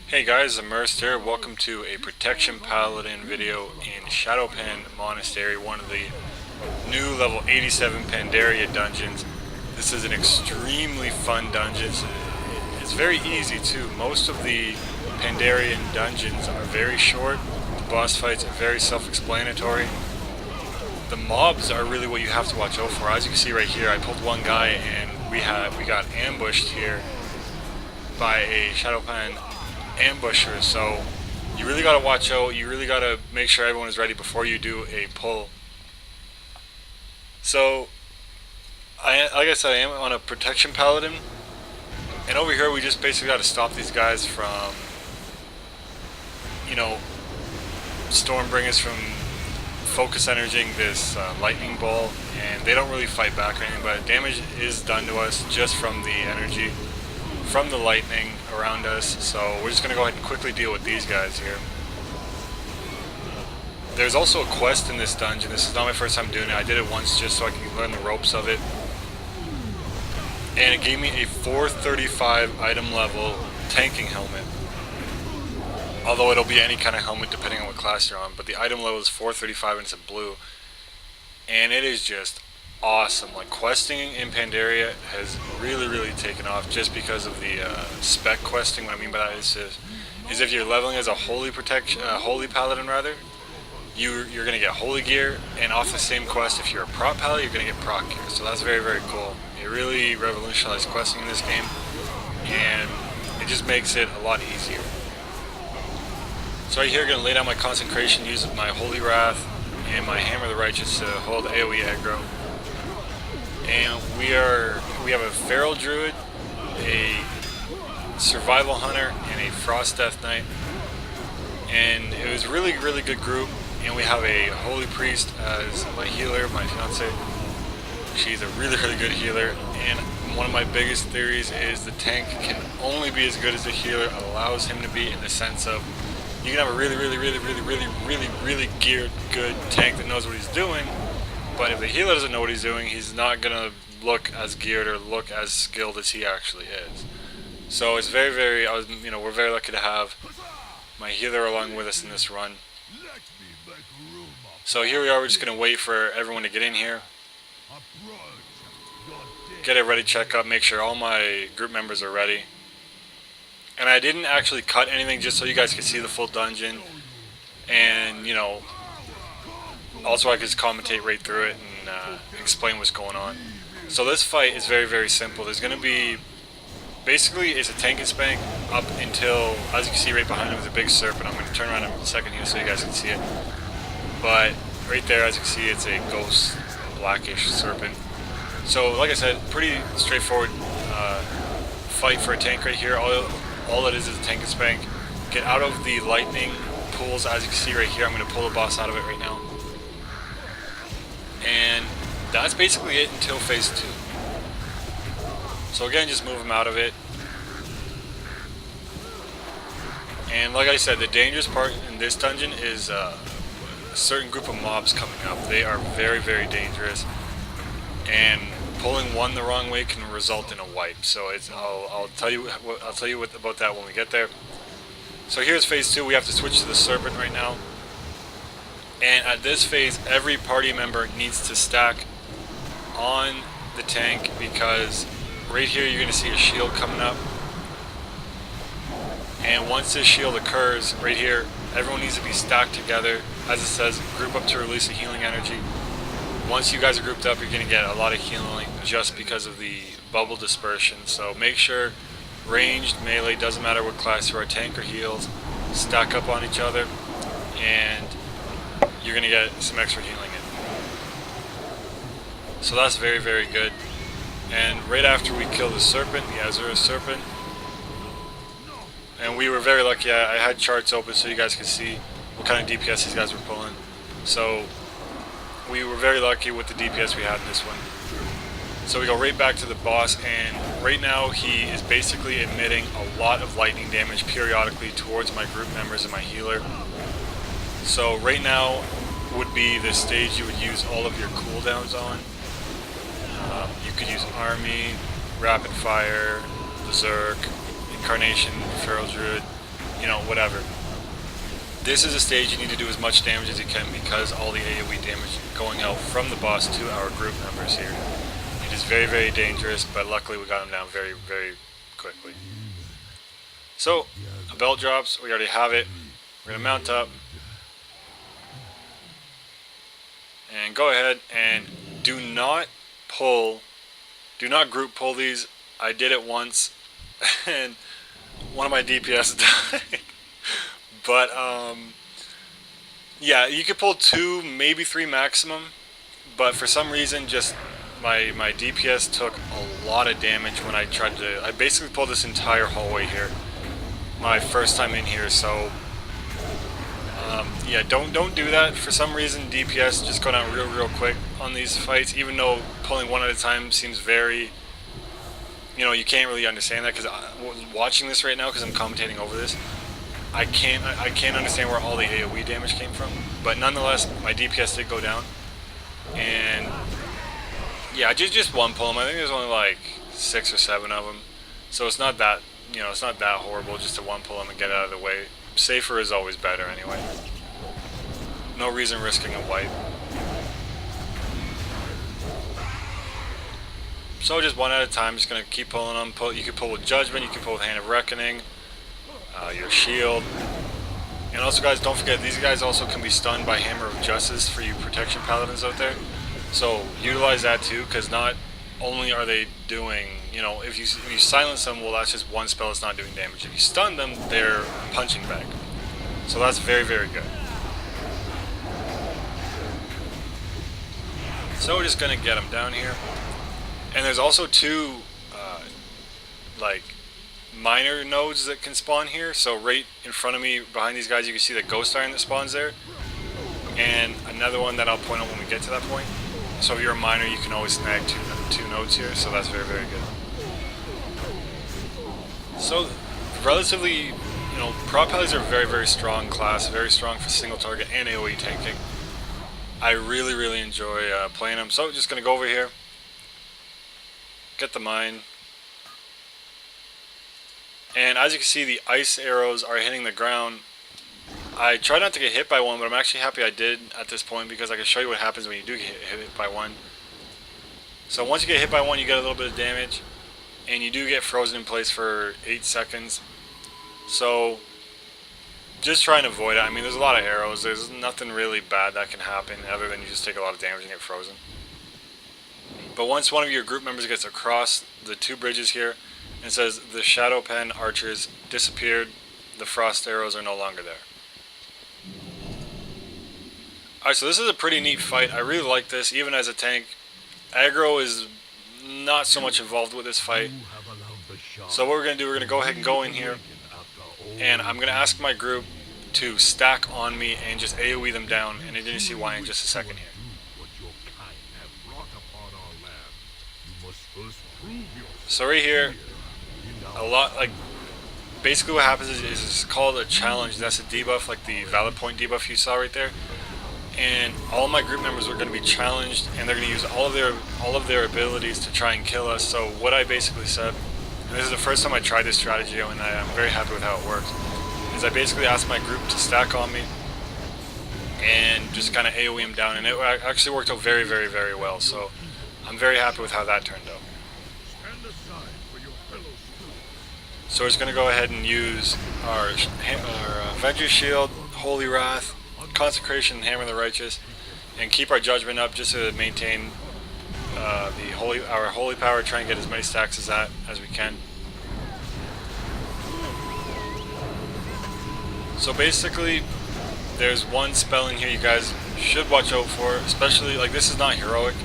Hey guys, Immersed here. Welcome to a Protection Paladin video in Shado-Pan Monastery, one of the new level 87 Pandaria dungeons. This is an extremely fun dungeon. It's very easy too. Most of the Pandarian dungeons are very short. The boss fights are very self-explanatory. The mobs are really what you have to watch out for. As you can see right here, I pulled one guy and we got ambushed here by a Shado-Pan ambusher, so you really gotta watch out. You really gotta make sure everyone is ready before you do a pull. So, like I said, I am on a protection paladin, and over here we just basically gotta stop these guys from, you know, Stormbringers from focus energizing this lightning ball, and they don't really fight back or anything, but damage is done to us just from the energy from the lightning around us. So we're just going to go ahead and quickly deal with these guys here. There's also a quest in this dungeon. This is not my first time doing it. I did it once just so I could learn the ropes of it. And it gave me a 435 item level tanking helmet. Although it'll be any kind of helmet depending on what class you're on. But the item level is 435 and it's in blue. And it is just awesome. Like, questing in Pandaria has really taken off just because of the spec questing. What I mean by that is if you're leveling as a holy paladin rather, you're gonna get holy gear, and off the same quest, if you're a prot paladin, you're gonna get proc gear. So that's very cool. It really revolutionized questing in this game, and it just makes it a lot easier. So right here, gonna lay down my consecration, use my holy wrath and my hammer of the righteous to hold AoE aggro. And we have a feral druid, a survival hunter, and a frost death knight. And it was really good group. And we have a holy priest as my healer, my fiance. She's a really good healer. And one of my biggest theories is the tank can only be as good as the healer allows him to be, in the sense of you can have a really geared good tank that knows what he's doing. But if the healer doesn't know what he's doing, he's not going to look as geared or look as skilled as he actually is. So it's we're very lucky to have my healer along with us in this run. So here we are, we're just going to wait for everyone to get in here. Get a ready checkup, make sure all my group members are ready. And I didn't actually cut anything just so you guys could see the full dungeon. And, you know, also I could just commentate right through it and explain what's going on. So this fight is very simple. There's going to be, basically it's a tank and spank up until, as you can see right behind him is a big serpent. I'm going to turn around in a second here so you guys can see it. But right there, as you can see, it's a ghost blackish serpent. So like I said, pretty straightforward fight for a tank right here. All it is a tank and spank. Get out of the lightning pools, as you can see right here. I'm going to pull the boss out of it right now. And that's basically it until phase 2. So again, just move him out of it. And like I said, the dangerous part in this dungeon is a certain group of mobs coming up. They are very dangerous, and pulling one the wrong way can result in a wipe. So I'll tell you about that when we get there. So here's phase 2. We have to switch to the serpent right now. And at this phase, every party member needs to stack on the tank, because right here you're going to see a shield coming up. And once this shield occurs, right here, everyone needs to be stacked together. As it says, group up to release the healing energy. Once you guys are grouped up, you're going to get a lot of healing just because of the bubble dispersion. So make sure, ranged, melee, doesn't matter what class you are, tank or heals, stack up on each other, and you're going to get some extra healing in. So that's very good. And right after we kill the serpent, the Azura serpent, and we were very lucky, I had charts open so you guys could see what kind of DPS these guys were pulling. So we were very lucky with the DPS we had in this one. So we go right back to the boss, and right now he is basically emitting a lot of lightning damage periodically towards my group members and my healer. So right now would be the stage you would use all of your cooldowns on. You could use Army, Rapid Fire, Berserk, Incarnation, Feral Druid, you know, whatever. This is a stage you need to do as much damage as you can because all the AoE damage going out from the boss to our group members here. It is very, very dangerous, but luckily we got him down very, very quickly. So, a belt drops, we already have it. We're going to mount up. And go ahead and do not group pull these. I did it once and one of my DPS died. But yeah, you could pull 2, maybe 3 maximum, but for some reason just my DPS took a lot of damage when I tried to. I basically pulled this entire hallway here my first time in here, so yeah, don't do that. For some reason DPS just go down real quick on these fights, even though pulling one at a time seems very, you know, you can't really understand that, because watching this right now, because I'm commentating over this, I can't understand where all the AoE damage came from, but nonetheless my DPS did go down. And yeah, just one pull them. I think there's only like 6 or 7 of them, so it's not that, you know, it's not that horrible just to one pull them and get out of the way. Safer is always better anyway. No reason risking a wipe. So just one at a time, just gonna keep pulling them. You can pull with Judgment, you can pull with Hand of Reckoning, your shield. And also guys, don't forget, these guys also can be stunned by Hammer of Justice for you protection paladins out there. So utilize that too, because not only are they doing, you know, if you silence them, well, that's just one spell that's not doing damage. If you stun them, they're punching back. So that's very, very good. So we're just gonna get them down here. And there's also 2 like minor nodes that can spawn here. So right in front of me, behind these guys, you can see the Ghost Iron that spawns there, and another one that I'll point out when we get to that point. So if you're a miner, you can always snag two nodes here, so that's very, very good. So relatively, you know, prop Paladins are a very, very strong class, very strong for single target and AoE tanking. I really, really enjoy playing them. So just gonna go over here, get the mine. And as you can see, the ice arrows are hitting the ground. I try not to get hit by one, but I'm actually happy I did at this point, because I can show you what happens when you do get hit by one. So once you get hit by one, you get a little bit of damage, and you do get frozen in place for 8 seconds. So just try and avoid it. I mean, there's a lot of arrows. There's nothing really bad that can happen other than you just take a lot of damage and get frozen. But once one of your group members gets across the 2 bridges here, it says the Shado-Pan archers disappeared, the frost arrows are no longer there. Alright, so this is a pretty neat fight. I really like this, even as a tank. Aggro is not so much involved with this fight. So what we're going to do, we're going to go ahead and go in here, and I'm going to ask my group to stack on me and just AoE them down, and you're going to see why in just a second here. So right here, a lot, like, basically what happens is it's called a challenge. That's a debuff, like the Valid Point debuff you saw right there. And all of my group members are going to be challenged, and they're going to use all of their abilities to try and kill us. So what I basically said, and this is the first time I tried this strategy, and I'm very happy with how it works, is I basically asked my group to stack on me and just kind of AoE them down, and it actually worked out very, very, very well. So I'm very happy with how that turned out. So we're just going to go ahead and use our Avenger's Shield, Holy Wrath, Consecration, Hammer of the Righteous, and keep our Judgment up just to maintain our Holy Power, try and get as many stacks as that as we can. So basically, there's one spell in here you guys should watch out for, especially, like, this is not heroic,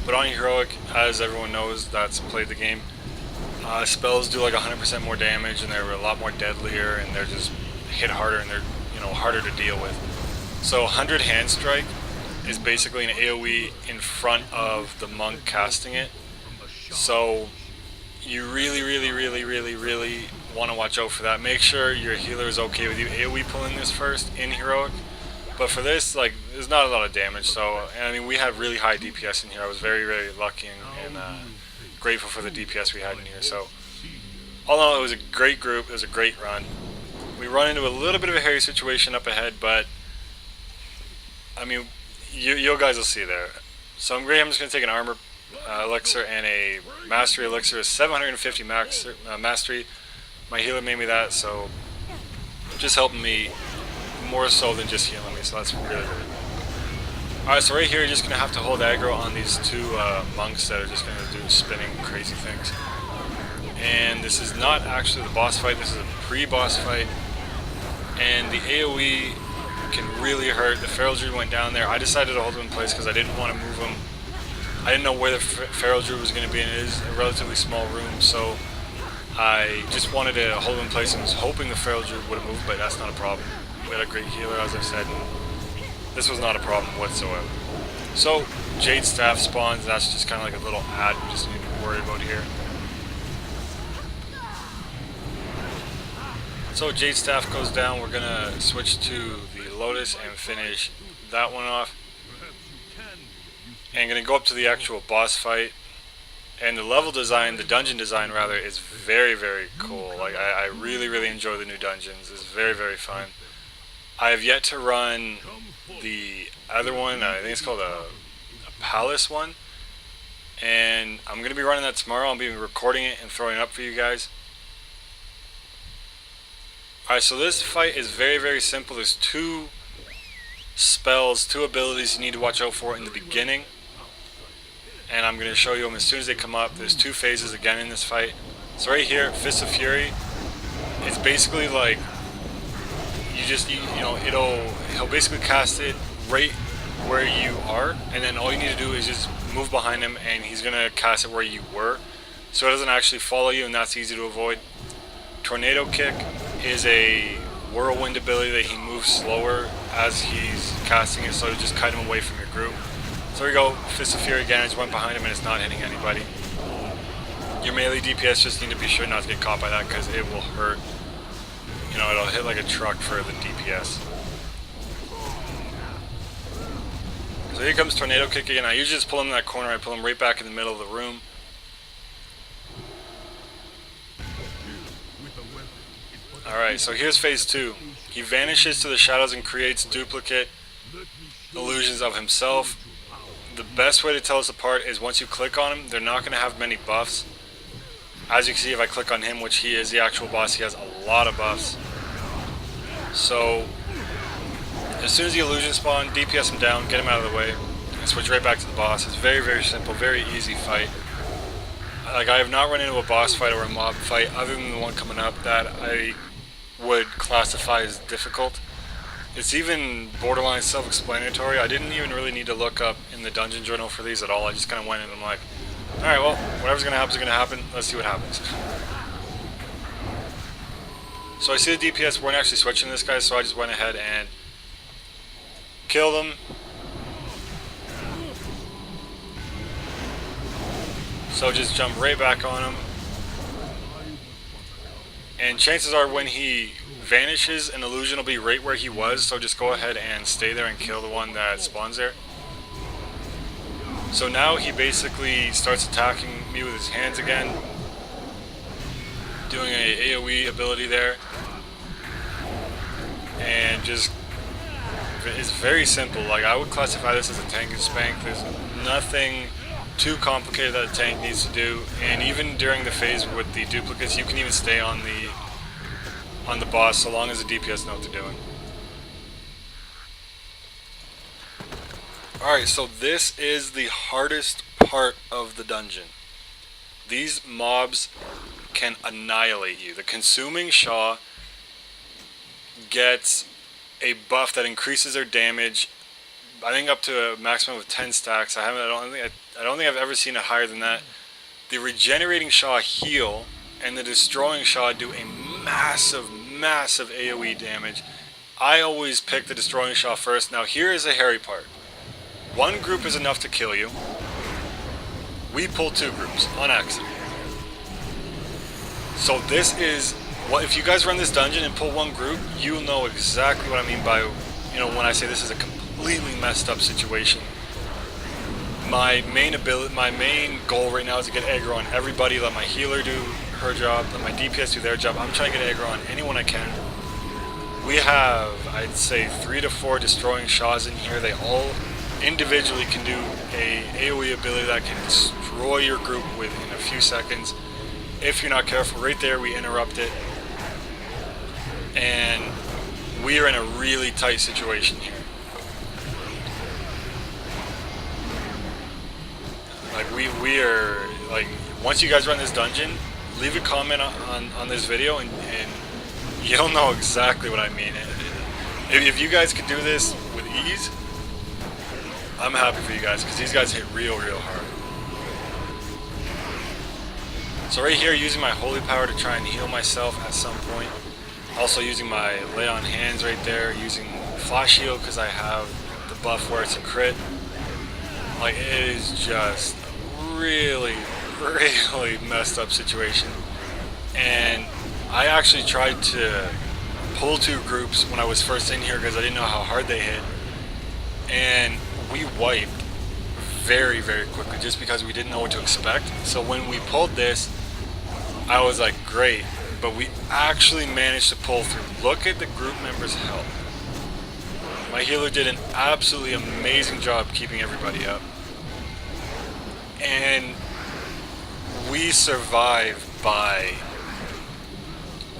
but on heroic, as everyone knows that's played the game, spells do like 100% more damage, and they're a lot more deadlier, and they're just hit harder, and they're, you know, harder to deal with. So 100 Hand Strike is basically an AoE in front of the monk casting it. So you really, really, really, really, really want to watch out for that. Make sure your healer is okay with you AoE pulling this first in heroic. But for this, like, there's not a lot of damage. So, and I mean, we have really high DPS in here. I was very, very lucky and grateful for the DPS we had in here. So all in all, it was a great group. It was a great run. We run into a little bit of a hairy situation up ahead, but I mean, you guys will see there. So I'm just going to take an armor elixir and a mastery elixir. 750 mastery. My healer made me that, so just helping me more so than just healing me, so that's really good. Alright, so right here you're just going to have to hold aggro on these two monks that are just going to do spinning crazy things. And this is not actually the boss fight, this is a pre-boss fight. And the AoE can really hurt. The Feral Druid went down there. I decided to hold him in place because I didn't want to move him. I didn't know where the Feral Druid was going to be, and it is a relatively small room, so I just wanted to hold him in place and was hoping the Feral Druid would have moved, but that's not a problem. We had a great healer, as I said, and this was not a problem whatsoever. So, Jade Staff spawns, and that's just kind of like a little ad we just need to worry about here. So Jade Staff goes down, we're going to switch to the Lotus and finish that one off. And going to go up to the actual boss fight. And the level design, the dungeon design rather, is very, very cool. Like, I really, really enjoy the new dungeons. It's very, very fun. I have yet to run the other one, I think it's called a Palace one. And I'm going to be running that tomorrow. I'll be recording it and throwing it up for you guys. Alright, so this fight is very, very simple. There's two spells, two abilities you need to watch out for in the beginning. And I'm going to show you them as soon as they come up. There's two phases again in this fight. So right here, Fist of Fury, it's basically like, he'll basically cast it right where you are. And then all you need to do is just move behind him and he's going to cast it where you were. So it doesn't actually follow you, and that's easy to avoid. Tornado Kick is a whirlwind ability that he moves slower as he's casting it, so you just cut him away from your group. So here we go, Fist of Fury again. I just went behind him and it's not hitting anybody. Your melee DPS just need to be sure not to get caught by that because it will hurt. You know, it'll hit like a truck for the DPS. So here comes Tornado Kick again. I usually just pull him in that corner. I pull him right back in the middle of the room. Alright, so here's phase 2. He vanishes to the shadows and creates duplicate illusions of himself. The best way to tell us apart is once you click on him, they're not going to have many buffs. As you can see, if I click on him, which he is the actual boss, he has a lot of buffs. So, as soon as the illusion spawn, DPS him down, get him out of the way, and switch right back to the boss. It's very, very simple, very easy fight. Like, I have not run into a boss fight or a mob fight other than the one coming up that I would classify as difficult. It's even borderline self-explanatory. I didn't even really need to look up in the dungeon journal for these at all. I just kind of went in and I'm like, alright, well, whatever's going to happen is going to happen. Let's see what happens. So I see the DPS weren't actually switching this guy, so I just went ahead and killed him. So just jump right back on him. And chances are when he vanishes, an illusion will be right where he was, so just go ahead and stay there and kill the one that spawns there. So now he basically starts attacking me with his hands again, doing a AoE ability there. And just, it's very simple. Like, I would classify this as a tank and spank. There's nothing too complicated that a tank needs to do, and even during the phase with the duplicates, you can even stay on the boss so long as the DPS know what they're doing. Alright, so this is the hardest part of the dungeon. These mobs can annihilate you. The Consuming Shaw gets a buff that increases their damage, I think up to a maximum of 10 stacks. I don't think I've ever seen it higher than that. The Regenerating Shaw heal and the Destroying Shaw do a massive, massive AoE damage. I always pick the Destroying Shaw first. Now here is the hairy part. One group is enough to kill you. We pull two groups on accident. So this is what, if you guys run this dungeon and pull one group, you'll know exactly what I mean by, you know, when I say this is a completely messed up situation. My main goal right now is to get aggro on everybody, let my healer do her job, let my DPS do their job. I'm trying to get aggro on anyone I can. We have, I'd say, 3 to 4 destroying shots in here. They all individually can do a AoE ability that can destroy your group within a few seconds. If you're not careful, right there we interrupt it. And we are in a really tight situation here. Like we are, like, once you guys run this dungeon, leave a comment on this video and you'll know exactly what I mean. If you guys could do this with ease, I'm happy for you guys, because these guys hit real hard. So right here, using my holy power to try and heal myself at some point. Also using my lay on hands right there, using flash heal because I have the buff where it's a crit. Like, it is just really messed up situation. And I actually tried to pull 2 groups when I was first in here because I didn't know how hard they hit. And we wiped very quickly just because we didn't know what to expect. So when we pulled this, I was like, great. But we actually managed to pull through. Look at the group members' health. My healer did an absolutely amazing job keeping everybody up. And we survived by,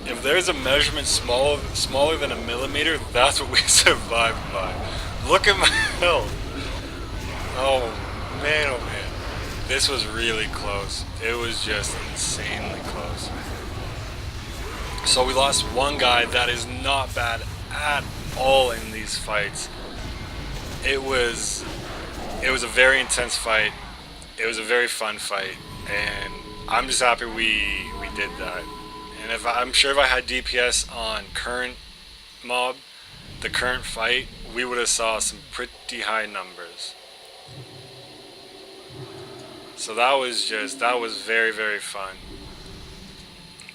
if there's a measurement smaller than a millimeter, that's what we survived by. Look at my health. Oh man. This was really close. It was just insanely close. So we lost one guy. That is not bad at all in these fights. It was a very intense fight. It was a very fun fight, and I'm just happy we did that. And I'm sure if I had DPS on current mob, the current fight, we would have saw some pretty high numbers. So that was very fun.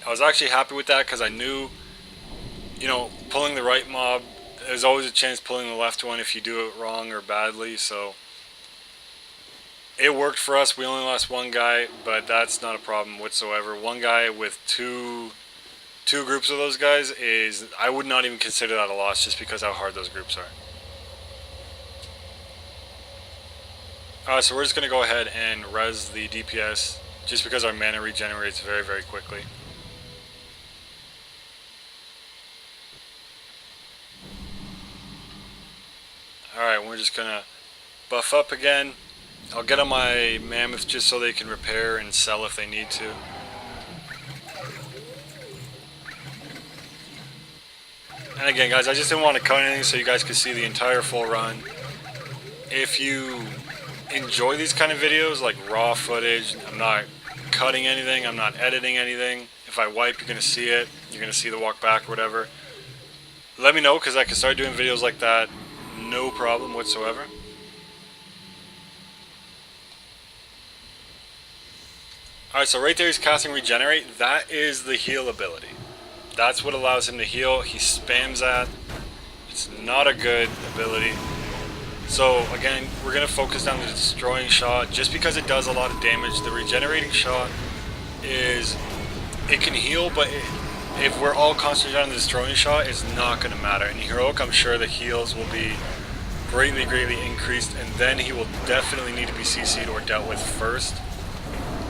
I was actually happy with that because I knew, pulling the right mob, there's always a chance pulling the left one if you do it wrong or badly. So it worked for us. We only lost one guy, but that's not a problem whatsoever. One guy with two groups of those guys I would not even consider that a loss just because how hard those groups are. Alright, so we're just going to go ahead and res the DPS just because our mana regenerates very quickly. Alright, we're just going to buff up again. I'll get on my mammoth just so they can repair and sell if they need to. And again, guys, I just didn't want to cut anything so you guys could see the entire full run. If you enjoy these kind of videos, like raw footage, I'm not cutting anything, I'm not editing anything. If I wipe, you're going to see it. You're going to see the walk back or whatever. Let me know because I can start doing videos like that. No problem whatsoever. Alright, so right there he's casting Regenerate. That is the heal ability. That's what allows him to heal. He spams that. It's not a good ability. So again, we're going to focus on the destroying shot just because it does a lot of damage. The regenerating shot it can heal, but if we're all concentrated on the destroying shot, it's not going to matter. In Heroic, I'm sure the heals will be greatly increased, and then he will definitely need to be CC'd or dealt with first.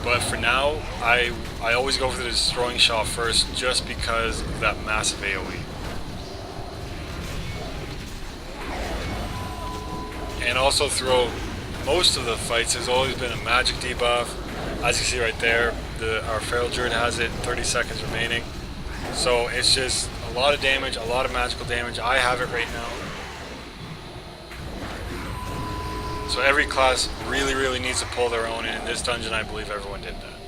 But for now, I always go for the destroying shot first just because of that massive AoE. And also throughout most of the fights, there's always been a magic debuff. As you see right there, our Feral Druid has it, 30 seconds remaining. So it's just a lot of damage, a lot of magical damage. I have it right now. So every class really needs to pull their own, and in this dungeon I believe everyone did that.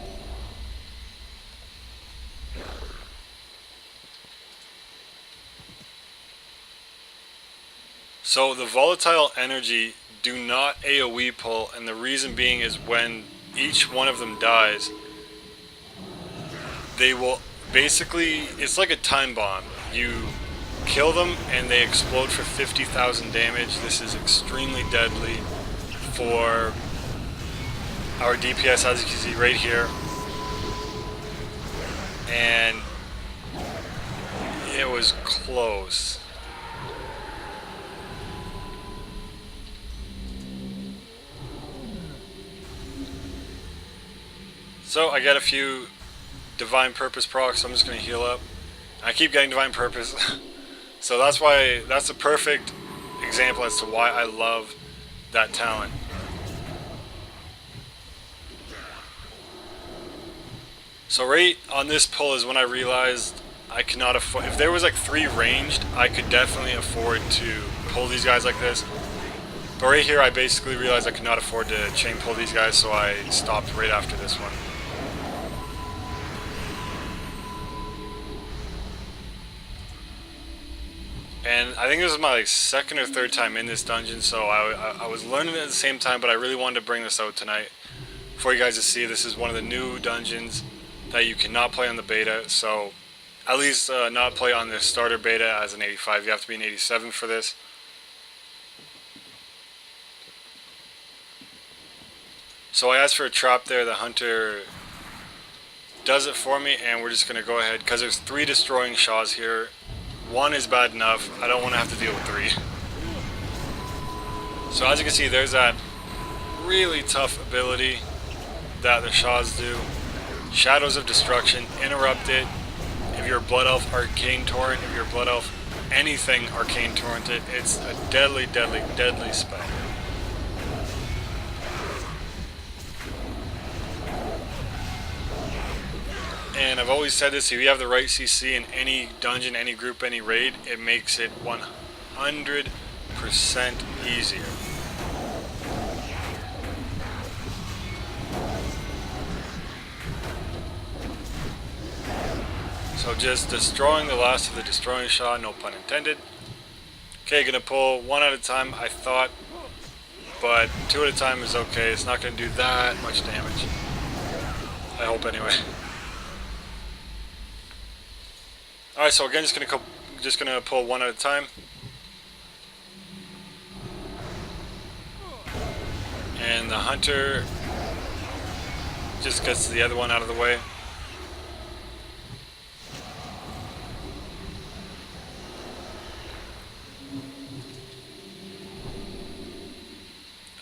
So the volatile energy do not AoE pull, and the reason being is when each one of them dies, they will basically, it's like a time bomb. You kill them and they explode for 50,000 damage. This is extremely deadly for our DPS, as you can see right here. And it was close. So I get a few divine purpose procs, so I'm just going to heal up. I keep getting divine purpose. So that's a perfect example as to why I love that talent. So right on this pull is when I realized I cannot afford, if there was like 3 ranged, I could definitely afford to pull these guys like this. But right here I basically realized I could not afford to chain pull these guys, so I stopped right after this one. And I think this was my like 2nd or 3rd time in this dungeon, so I was learning it at the same time, but I really wanted to bring this out tonight for you guys to see. This is one of the new dungeons that you cannot play on the beta, so at least not play on the starter beta as an 85. You have to be an 87 for this. So I asked for a trap there. The hunter does it for me, and we're just going to go ahead, because there's 3 destroying Shaws here. 1 is bad enough. I don't want to have to deal with 3. So as you can see, there's that really tough ability that the Shaws do. Shadows of Destruction, interrupt it. If you're a Blood Elf, Arcane Torrent. If you're a Blood Elf, anything Arcane Torrented. It's a deadly, deadly, deadly spell. And I've always said this, if you have the right CC in any dungeon, any group, any raid, it makes it 100% easier. So just destroying the last of the destroying Shaw, no pun intended. Okay, gonna pull 1 at a time, I thought, but 2 at a time is okay. It's not gonna do that much damage. I hope anyway. Alright, so again, just gonna pull 1 at a time. And the hunter just gets the other one out of the way.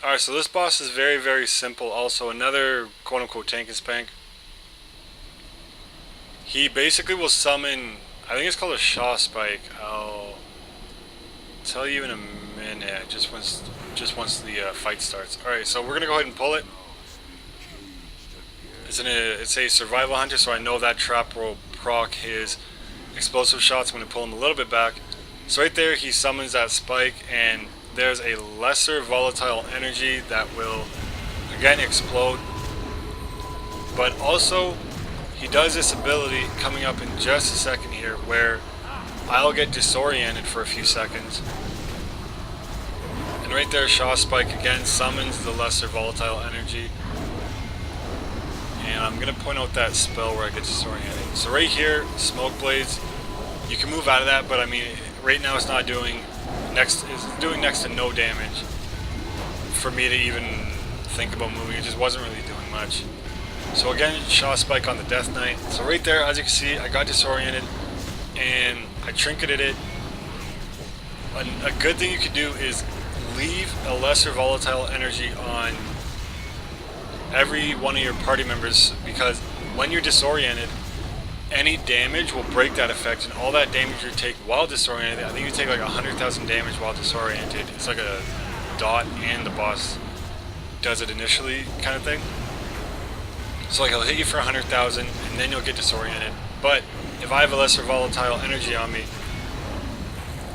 Alright, so this boss is very, very simple. Also, another quote-unquote tank and spank. He basically will summon, I think it's called a Shaw Spike. I'll tell you in a minute, just once the fight starts. Alright, so we're gonna go ahead and pull it. It's a survival hunter, so I know that trap will proc his explosive shots. I'm gonna pull him a little bit back. So right there, he summons that spike, and there's a lesser volatile energy that will again explode. But also, he does this ability coming up in just a second here where I'll get disoriented for a few seconds. And right there, Shaw Spike again summons the lesser volatile energy. And I'm going to point out that spell where I get disoriented. So right here, Smoke Blades, you can move out of that, but I mean, right now it's doing next to no damage for me to even think about moving. It just wasn't really doing much. So again, Shaw Spike on the Death Knight. So right there, as you can see, I got disoriented and I trinketed it. A good thing you could do is leave a lesser volatile energy on every one of your party members, because when you're disoriented, any damage will break that effect, and all that damage you take while disoriented, I think you take like 100,000 damage while disoriented. It's like a dot and the boss does it initially kind of thing. So like he'll hit you for 100,000 and then you'll get disoriented. But if I have a lesser volatile energy on me,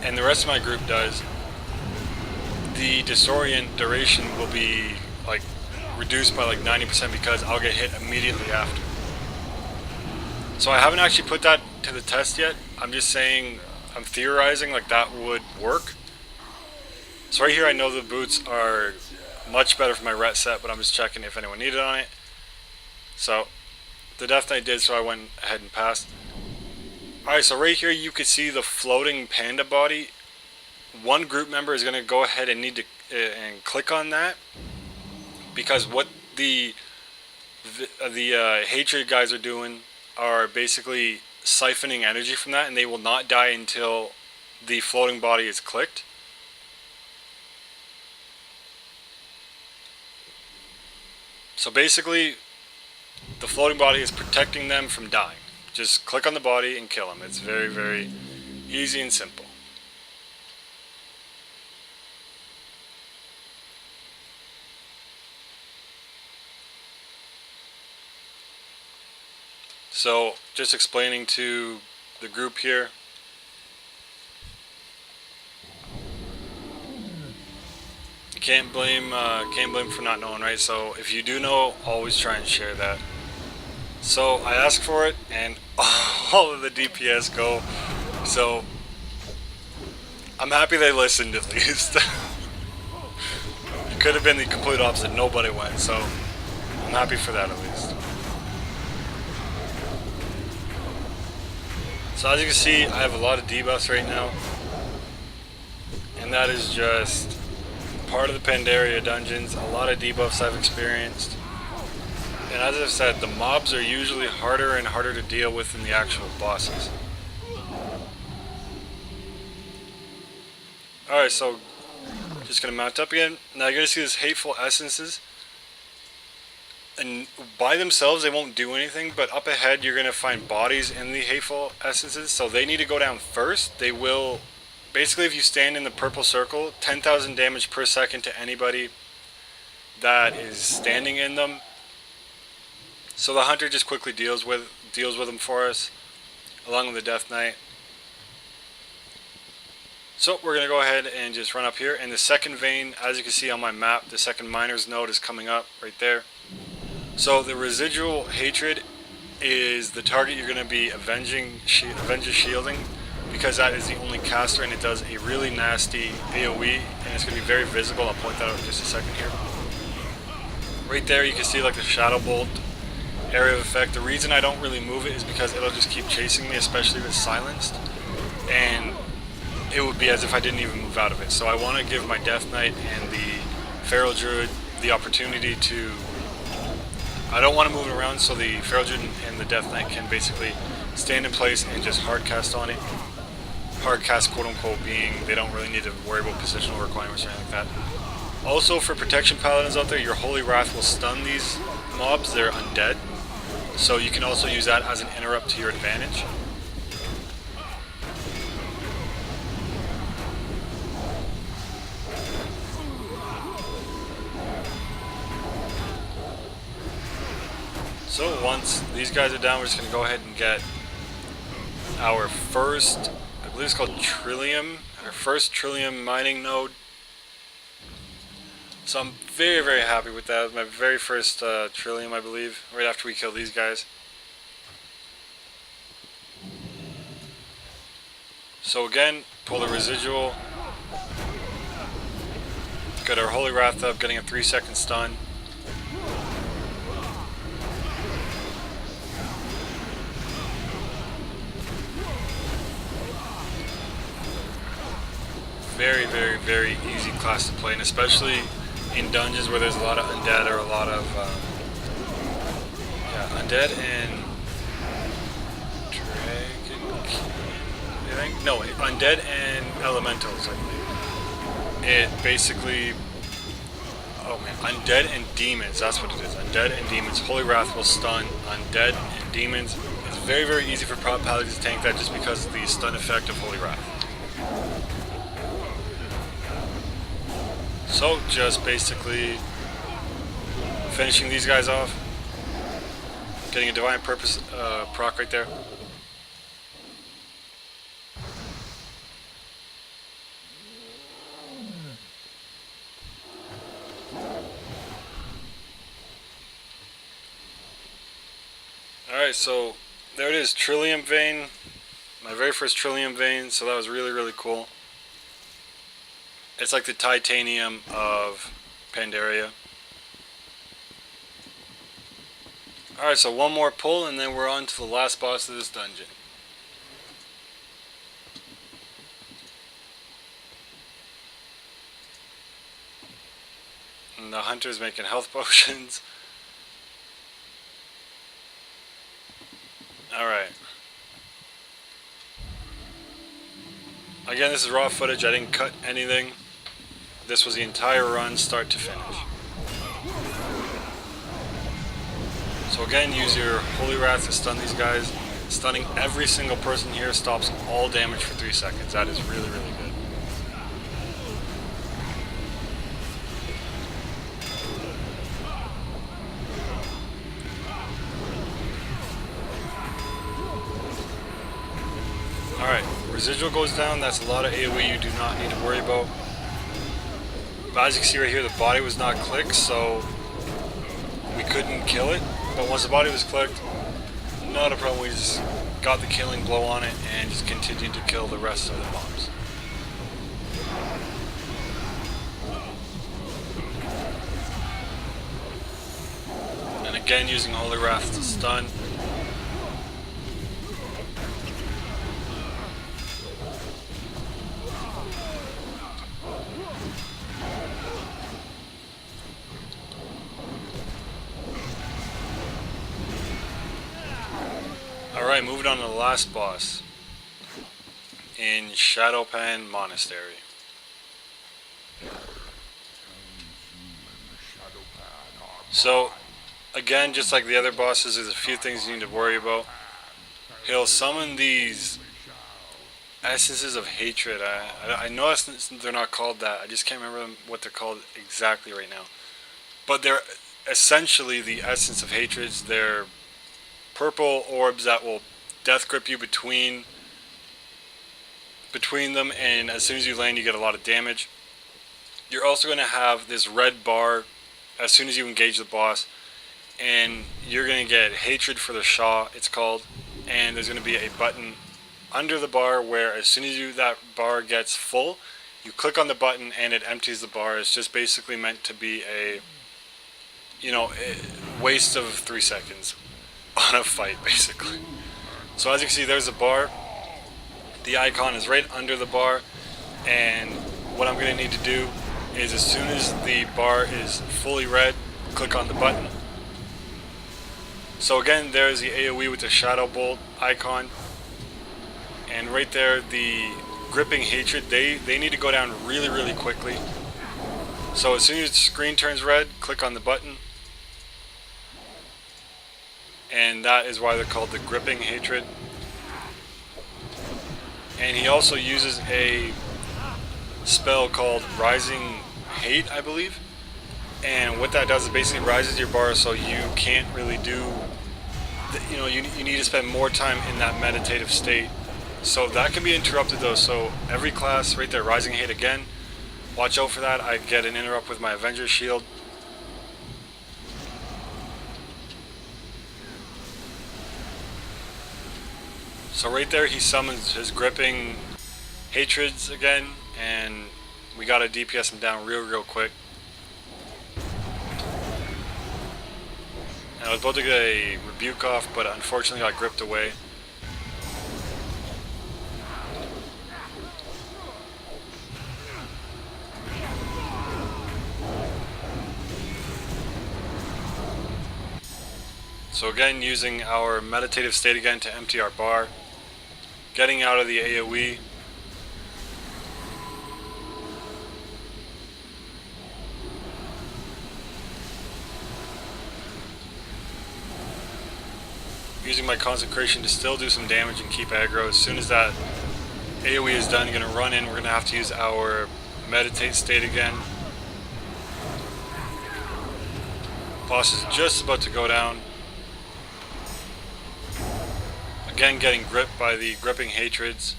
and the rest of my group does, the disorient duration will be like reduced by like 90% because I'll get hit immediately after. So I haven't actually put that to the test yet. I'm just saying, I'm theorizing like that would work. So right here I know the boots are much better for my ret set, but I'm just checking if anyone needed on it. So the Death Knight did, so I went ahead and passed. Alright, so right here you could see the floating panda body. One group member is going to go ahead and need to and click on that, because what the hatred guys are doing are basically siphoning energy from that, and they will not die until the floating body is clicked. So basically, the floating body is protecting them from dying. Just click on the body and kill them. It's very, very easy and simple. So, just explaining to the group here. Can't blame for not knowing, right? So if you do know, always try and share that. So I asked for it, and all of the DPS go. So I'm happy they listened at least. It could have been the complete opposite. Nobody went. So I'm happy for that at least. So as you can see, I have a lot of debuffs right now, and that is just part of the Pandaria dungeons. A lot of debuffs I've experienced, and as I've said, the mobs are usually harder and harder to deal with than the actual bosses. Alright, so just gonna mount up again. Now you're gonna see these hateful essences, and by themselves they won't do anything, but up ahead you're gonna find bodies in the hateful essences, so they need to go down first. They will basically, if you stand in the purple circle, 10,000 damage per second to anybody that is standing in them. So the hunter just quickly deals with them for us, along with the Death Knight. So we're gonna go ahead and just run up here, and the second vein, as you can see on my map, the second miner's node is coming up right there. So the residual hatred is the target you're gonna be avenging shielding, because that is the only caster, and it does a really nasty AoE, and it's going to be very visible. I'll point that out in just a second here. Right there you can see like the Shadow Bolt area of effect. The reason I don't really move it is because it'll just keep chasing me, especially if it's silenced, and it would be as if I didn't even move out of it. So I want to give my Death Knight and the Feral Druid the opportunity to... I don't want to move it around, so the Feral Druid and the Death Knight can basically stand in place and just hard cast on it. Hard cast, quote unquote, being they don't really need to worry about positional requirements or anything like that. Also, for protection paladins out there, your Holy Wrath will stun these mobs. They're undead, so you can also use that as an interrupt to your advantage. So once these guys are down, we're just going to go ahead and get our first, I believe it's called Trillium, our first Trillium mining node. So I'm very, very happy with that. It was my very first Trillium, I believe, right after we kill these guys. So again, pull the residual, get our Holy Wrath up, getting a 3-second stun. Very, very, very easy class to play, and especially in dungeons where there's a lot of undead or a lot of undead and undead and elementals, I believe. It basically, undead and demons, that's what it is. Undead and demons. Holy Wrath will stun undead and demons. It's very, very easy for paladins to tank that just because of the stun effect of Holy Wrath. So just basically finishing these guys off, getting a Divine Purpose proc right there. Alright, so there it is, Trillium Vein, my very first Trillium Vein, so that was really, really cool. It's like the titanium of Pandaria. Alright, so one more pull and then we're on to the last boss of this dungeon. And the hunter's making health potions. Alright. Again, this is raw footage, I didn't cut anything. This was the entire run, start to finish. So again, use your Holy Wrath to stun these guys. Stunning every single person here stops all damage for 3 seconds. That is really, really good. Alright, residual goes down. That's a lot of AoE you do not need to worry about. But as you can see right here, the body was not clicked, so we couldn't kill it. But once the body was clicked, not a problem. We just got the killing blow on it and just continued to kill the rest of the mobs. And again, using Holy Wrath to stun. Alright, moving on to the last boss in Shado-Pan Monastery. So, again, just like the other bosses, there's a few things you need to worry about. He'll summon these essences of hatred. I know they're not called that. I just can't remember what they're called exactly right now. But they're essentially the essence of hatreds. They're purple orbs that will death grip you between them, and as soon as you land you get a lot of damage. You're also going to have this red bar as soon as you engage the boss, and you're going to get hatred for the Shah, it's called, and there's going to be a button under the bar where as soon as that bar gets full, you click on the button and it empties the bar. It's just basically meant to be a waste of 3 seconds on a fight, basically. So as you can see, there's a bar. The icon is right under the bar, and what I'm going to need to do is as soon as the bar is fully red, click on the button. So again, there's the AoE with the Shadow Bolt icon, and right there the gripping hatred, they need to go down really, really quickly. So as soon as the screen turns red, click on the button. And that is why they're called the gripping hatred. And he also uses a spell called Rising Hate, I believe. And what that does is basically rises your bar so you can't really do, you need to spend more time in that meditative state. So that can be interrupted though. So every class right there, Rising Hate again, watch out for that. I get an interrupt with my Avenger Shield. So right there he summons his gripping hatreds again, and we gotta DPS him down real quick. And I was about to get a rebuke off, but unfortunately got gripped away. So again, using our meditative state again to empty our bar. Getting out of the AoE. Using my consecration to still do some damage and keep aggro. As soon as that AoE is done, going to run in. We're going to have to use our meditate state again. Boss is just about to go down. Again, getting gripped by the gripping hatreds.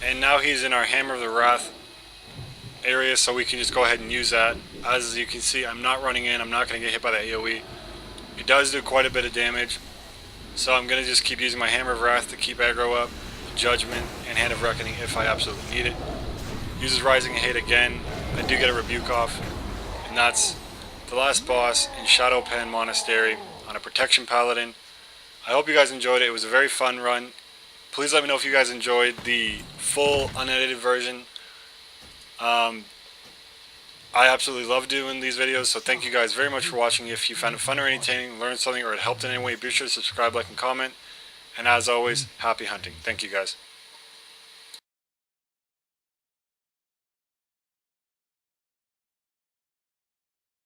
And now he's in our Hammer of the Wrath area, so we can just go ahead and use that. As you can see, I'm not running in, I'm not going to get hit by the AoE. It does do quite a bit of damage, so I'm going to just keep using my Hammer of Wrath to keep aggro up, Judgment, and Hand of Reckoning if I absolutely need it. Uses Rising Hate again. I do get a rebuke off, and that's the last boss in Shado-Pan Monastery on a Protection Paladin. I hope you guys enjoyed it. It was a very fun run. Please let me know if you guys enjoyed the full unedited version. I absolutely love doing these videos, so thank you guys very much for watching. If you found it fun or entertaining, learned something, or it helped in any way, be sure to subscribe, like, and comment. And as always, happy hunting. Thank you guys.